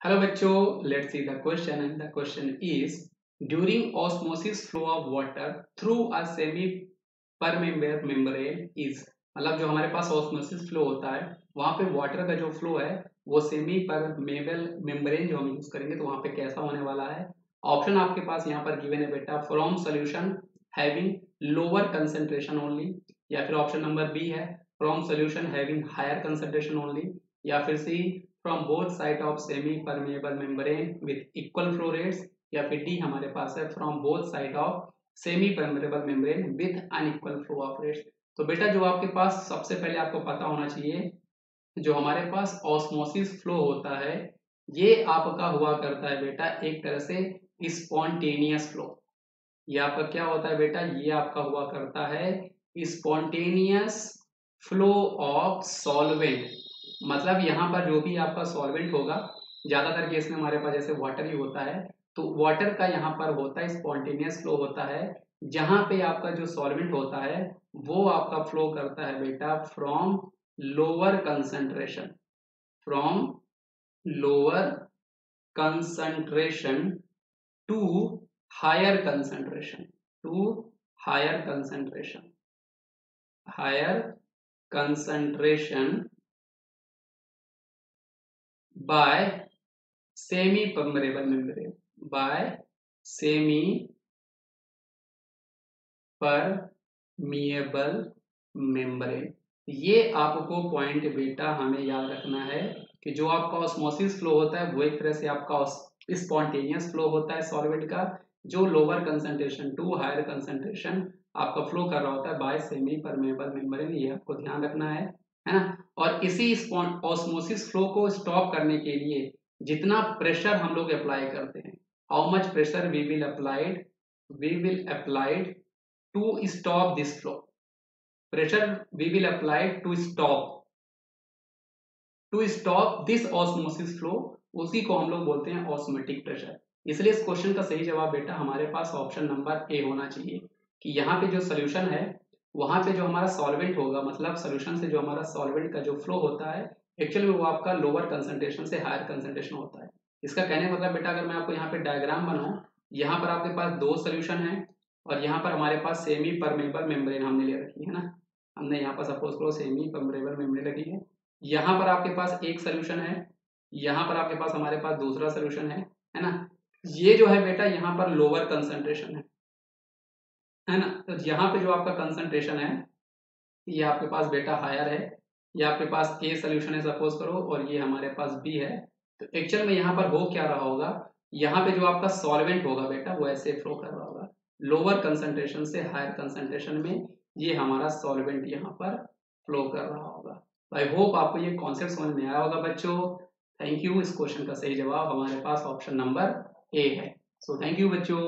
Hello बच्चों, let's see the question and the question is during osmosis flow of water through a semi permeable membrane is मतलब जो हमारे पास osmosis flow होता है वहां पे वाटर का जो फ्लो है वो सेमी परमेबल मेम्ब्रेन जो हम यूज करेंगे तो वहां पे कैसा होने वाला है। ऑप्शन आपके पास यहाँ पर गिवन है बेटा, from solution having lower concentration only, या फिर ऑप्शन नंबर बी है from solution having higher concentration only, या फिर C from both side of semi permeable membrane with equal flow rates, या फिर डी हमारे पास है from both side of semi permeable membrane with unequal flow of rates. तो बेटा जो आपके पास सबसे पहले आपको पता होना चाहिए, जो हमारे पास ऑस्मोसिस फ्लो होता है ये आपका हुआ करता है बेटा एक तरह से स्पॉन्टेनियस फ्लो। ये आपका क्या होता है बेटा, ये आपका हुआ करता है स्पॉन्टेनियस फ्लो ऑफ सॉल्वेंट। मतलब यहाँ पर जो भी आपका सॉल्वेंट होगा, ज्यादातर केस में हमारे पास जैसे वाटर ही होता है, तो वाटर का यहाँ पर होता है स्पॉन्टेनियस फ्लो होता है, जहां पे आपका जो सॉल्वेंट होता है वो आपका फ्लो करता है बेटा from lower concentration, from lower concentration to higher concentration, to higher concentration, higher concentration by semi permeable membrane, by semi permeable membrane। ये आपको पॉइंट बेटा हमें याद रखना है कि जो आपका ऑस्मोसिस फ्लो होता है वो एक तरह से आपका स्पॉन्टेनियस फ्लो होता है सॉल्वेंट का, जो lower concentration to higher concentration आपका फ्लो कर रहा होता है बाय सेमी परमेबल मेम्ब्रेन। ये आपको ध्यान रखना है ना। और इसी ऑस्मोसिस फ्लो को स्टॉप करने के लिए जितना प्रेशर हम लोग अप्लाई करते हैं, how much pressure we will applied to stop this flow, pressure we will applied to stop this osmosis flow, उसी को हम लोग बोलते हैं ऑस्मोटिक प्रेशर। इसलिए इस क्वेश्चन का सही जवाब बेटा हमारे पास ऑप्शन नंबर ए होना चाहिए कि यहाँ पे जो सोल्यूशन है वहां पे जो हमारा सॉल्वेंट होगा, मतलब सोल्यूशन से जो हमारा सॉल्वेंट का जो फ्लो होता है एक्चुअली वो आपका लोअर कंसंट्रेशन से हायर कंसंट्रेशन होता है। इसका कहने का मतलब बेटा अगर मैं आपको यहाँ पे डायग्राम बनाऊं, यहाँ पर आपके पास दो सोल्यूशन है और यहाँ पर हमारे पास सेमी परमेबल मेम्ब्रेन हमने ले रखी है ना, हमने यहाँ पर सपोज करो सेमी परमेबल मेम्ब्रेन रखी है। यहाँ पर आपके पास एक सोल्यूशन है, यहाँ पर आपके पास हमारे पास दूसरा सोल्यूशन है ना। ये जो है बेटा यहाँ पर लोअर कंसंट्रेशन है ना, तो यहाँ पे जो आपका कंसंट्रेशन है ये आपके पास बेटा हायर है, ये आपके पास ए सोल्यूशन है सपोज करो और ये हमारे पास बी है। तो एक्चुअल में यहाँ पर हो क्या रहा होगा, यहाँ पे जो आपका सॉल्वेंट होगा बेटा वो ऐसे फ्लो कर रहा होगा लोअर कंसंट्रेशन से हायर कंसंट्रेशन में, ये हमारा सॉल्वेंट यहाँ पर फ्लो कर रहा होगा। आई होप आपको ये कॉन्सेप्ट समझ में आया होगा बच्चों। Thank you. इस क्वेश्चन का सही जवाब हमारे पास ऑप्शन नंबर ए है। सो थैंक यू बच्चों।